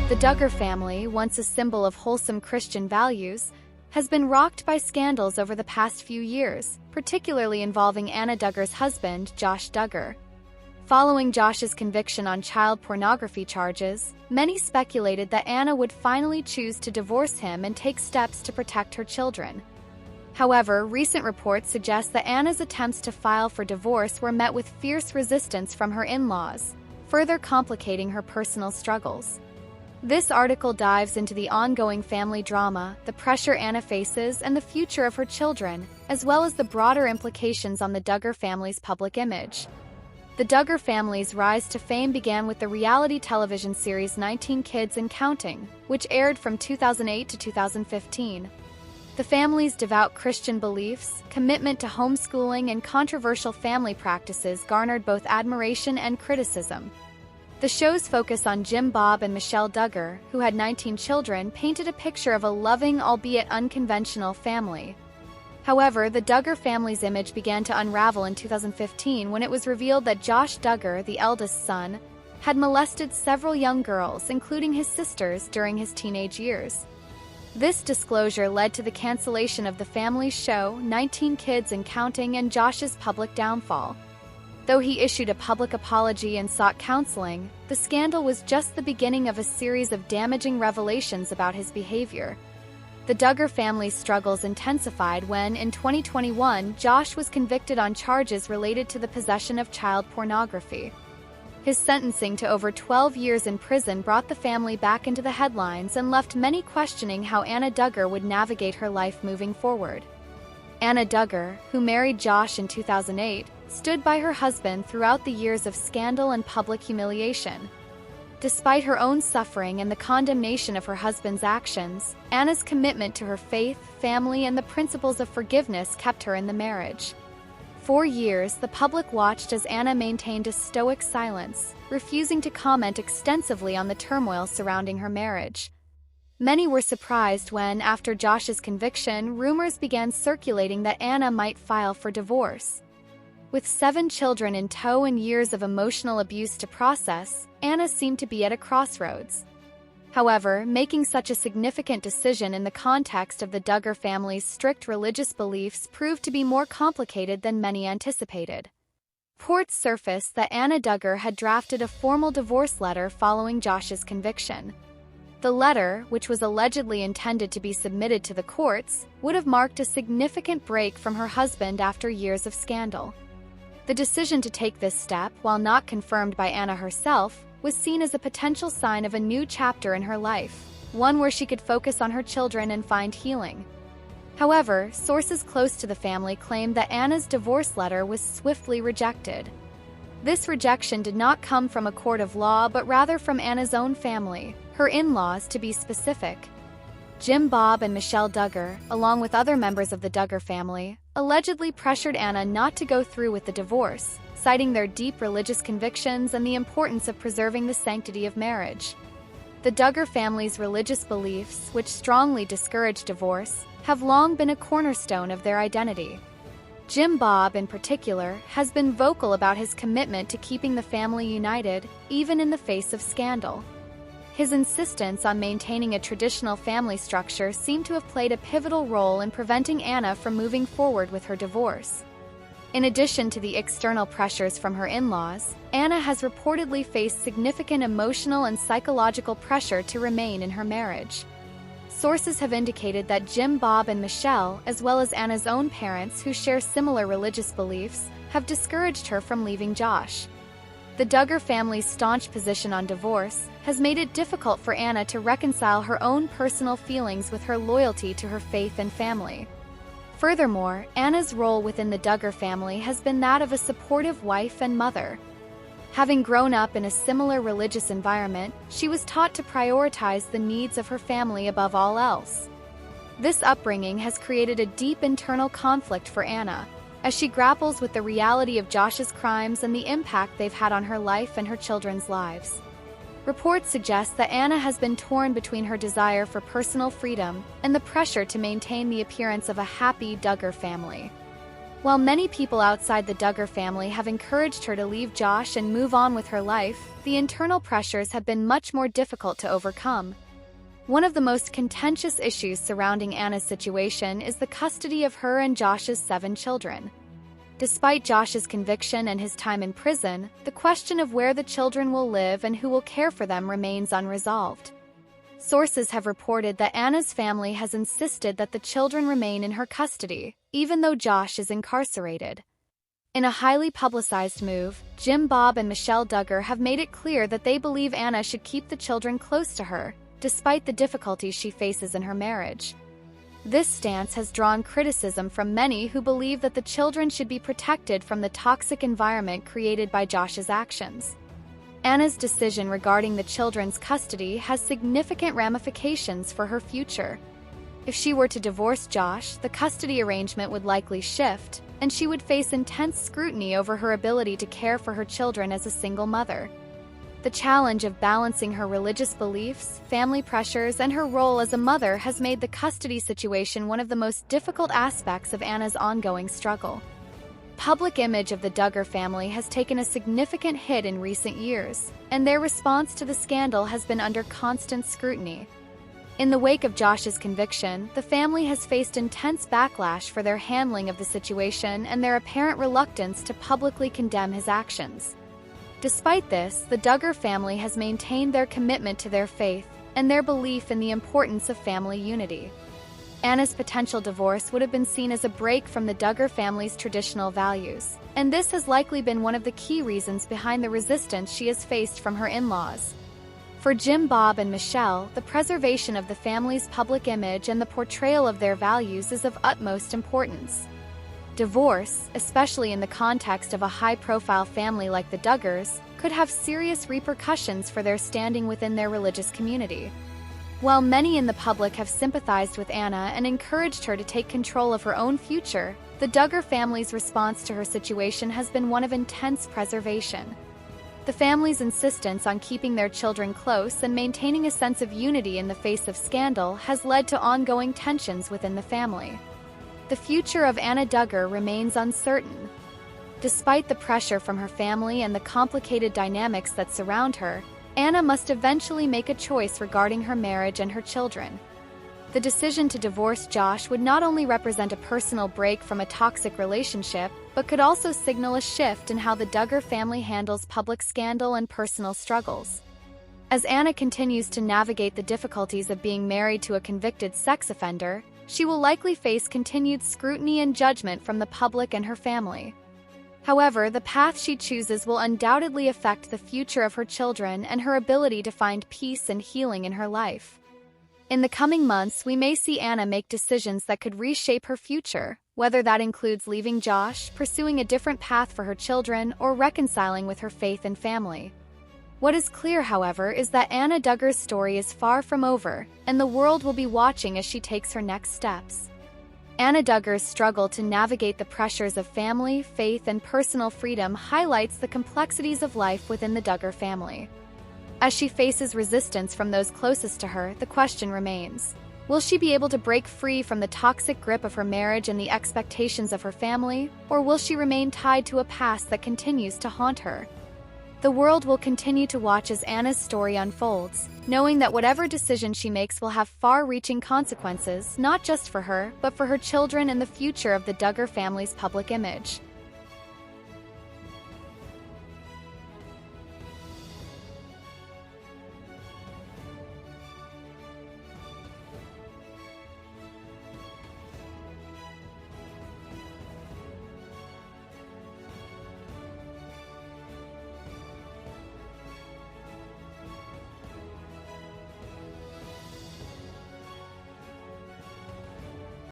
The Duggar family, once a symbol of wholesome Christian values, has been rocked by scandals over the past few years, particularly involving Anna Duggar's husband, Josh Duggar. Following Josh's conviction on child pornography charges, many speculated that Anna would finally choose to divorce him and take steps to protect her children. However, recent reports suggest that Anna's attempts to file for divorce were met with fierce resistance from her in-laws, further complicating her personal struggles. This article dives into the ongoing family drama, the pressure Anna faces, and the future of her children, as well as the broader implications on the Duggar family's public image. The Duggar family's rise to fame began with the reality television series 19 Kids and Counting, which aired from 2008 to 2015. The family's devout Christian beliefs, commitment to homeschooling, and controversial family practices garnered both admiration and criticism. The show's focus on Jim Bob and Michelle Duggar, who had 19 children, painted a picture of a loving, albeit unconventional, family. However, the Duggar family's image began to unravel in 2015 when it was revealed that Josh Duggar, the eldest son, had molested several young girls, including his sisters, during his teenage years. This disclosure led to the cancellation of the family's show, 19 Kids and Counting, and Josh's public downfall. Though he issued a public apology and sought counseling, the scandal was just the beginning of a series of damaging revelations about his behavior. The Duggar family's struggles intensified when, in 2021, Josh was convicted on charges related to the possession of child pornography. His sentencing to over 12 years in prison brought the family back into the headlines and left many questioning how Anna Duggar would navigate her life moving forward. Anna Duggar, who married Josh in 2008, stood by her husband throughout the years of scandal and public humiliation. Despite her own suffering and the condemnation of her husband's actions, Anna's commitment to her faith, family, and the principles of forgiveness kept her in the marriage. For years, the public watched as Anna maintained a stoic silence, refusing to comment extensively on the turmoil surrounding her marriage. Many were surprised when, after Josh's conviction, rumors began circulating that Anna might file for divorce. With 7 children in tow and years of emotional abuse to process, Anna seemed to be at a crossroads. However, making such a significant decision in the context of the Duggar family's strict religious beliefs proved to be more complicated than many anticipated. Reports surfaced that Anna Duggar had drafted a formal divorce letter following Josh's conviction. The letter, which was allegedly intended to be submitted to the courts, would have marked a significant break from her husband after years of scandal. The decision to take this step, while not confirmed by Anna herself, was seen as a potential sign of a new chapter in her life, one where she could focus on her children and find healing. However, sources close to the family claimed that Anna's divorce letter was swiftly rejected. This rejection did not come from a court of law but rather from Anna's own family, her in-laws to be specific. Jim Bob and Michelle Duggar, along with other members of the Duggar family, allegedly pressured Anna not to go through with the divorce, citing their deep religious convictions and the importance of preserving the sanctity of marriage. The Duggar family's religious beliefs, which strongly discourage divorce, have long been a cornerstone of their identity. Jim Bob, in particular, has been vocal about his commitment to keeping the family united, even in the face of scandal. His insistence on maintaining a traditional family structure seemed to have played a pivotal role in preventing Anna from moving forward with her divorce. In addition to the external pressures from her in-laws, Anna has reportedly faced significant emotional and psychological pressure to remain in her marriage. Sources have indicated that Jim Bob and Michelle, as well as Anna's own parents who share similar religious beliefs, have discouraged her from leaving Josh. The Duggar family's staunch position on divorce has made it difficult for Anna to reconcile her own personal feelings with her loyalty to her faith and family. Furthermore, Anna's role within the Duggar family has been that of a supportive wife and mother. Having grown up in a similar religious environment, she was taught to prioritize the needs of her family above all else. This upbringing has created a deep internal conflict for Anna, as she grapples with the reality of Josh's crimes and the impact they've had on her life and her children's lives. Reports suggest that Anna has been torn between her desire for personal freedom and the pressure to maintain the appearance of a happy Duggar family. While many people outside the Duggar family have encouraged her to leave Josh and move on with her life, the internal pressures have been much more difficult to overcome. One of the most contentious issues surrounding Anna's situation is the custody of her and Josh's 7 children. Despite Josh's conviction and his time in prison, the question of where the children will live and who will care for them remains unresolved. Sources have reported that Anna's family has insisted that the children remain in her custody, even though Josh is incarcerated. In a highly publicized move, Jim Bob and Michelle Duggar have made it clear that they believe Anna should keep the children close to her, despite the difficulties she faces in her marriage. This stance has drawn criticism from many who believe that the children should be protected from the toxic environment created by Josh's actions. Anna's decision regarding the children's custody has significant ramifications for her future. If she were to divorce Josh, the custody arrangement would likely shift, and she would face intense scrutiny over her ability to care for her children as a single mother. The challenge of balancing her religious beliefs, family pressures, and her role as a mother has made the custody situation one of the most difficult aspects of Anna's ongoing struggle. Public image of the Duggar family has taken a significant hit in recent years, and their response to the scandal has been under constant scrutiny. In the wake of Josh's conviction, the family has faced intense backlash for their handling of the situation and their apparent reluctance to publicly condemn his actions. Despite this, the Duggar family has maintained their commitment to their faith and their belief in the importance of family unity. Anna's potential divorce would have been seen as a break from the Duggar family's traditional values, and this has likely been one of the key reasons behind the resistance she has faced from her in-laws. For Jim Bob and Michelle, the preservation of the family's public image and the portrayal of their values is of utmost importance. Divorce, especially in the context of a high-profile family like the Duggars, could have serious repercussions for their standing within their religious community. While many in the public have sympathized with Anna and encouraged her to take control of her own future, the Duggar family's response to her situation has been one of intense preservation. The family's insistence on keeping their children close and maintaining a sense of unity in the face of scandal has led to ongoing tensions within the family. The future of Anna Duggar remains uncertain. Despite the pressure from her family and the complicated dynamics that surround her, Anna must eventually make a choice regarding her marriage and her children. The decision to divorce Josh would not only represent a personal break from a toxic relationship, but could also signal a shift in how the Duggar family handles public scandal and personal struggles. As Anna continues to navigate the difficulties of being married to a convicted sex offender, she will likely face continued scrutiny and judgment from the public and her family. However, the path she chooses will undoubtedly affect the future of her children and her ability to find peace and healing in her life. In the coming months, we may see Anna make decisions that could reshape her future, whether that includes leaving Josh, pursuing a different path for her children, or reconciling with her faith and family. What is clear, however, is that Anna Duggar's story is far from over, and the world will be watching as she takes her next steps. Anna Duggar's struggle to navigate the pressures of family, faith, and personal freedom highlights the complexities of life within the Duggar family. As she faces resistance from those closest to her, the question remains: will she be able to break free from the toxic grip of her marriage and the expectations of her family, or will she remain tied to a past that continues to haunt her? The world will continue to watch as Anna's story unfolds, knowing that whatever decision she makes will have far-reaching consequences, not just for her, but for her children and the future of the Duggar family's public image.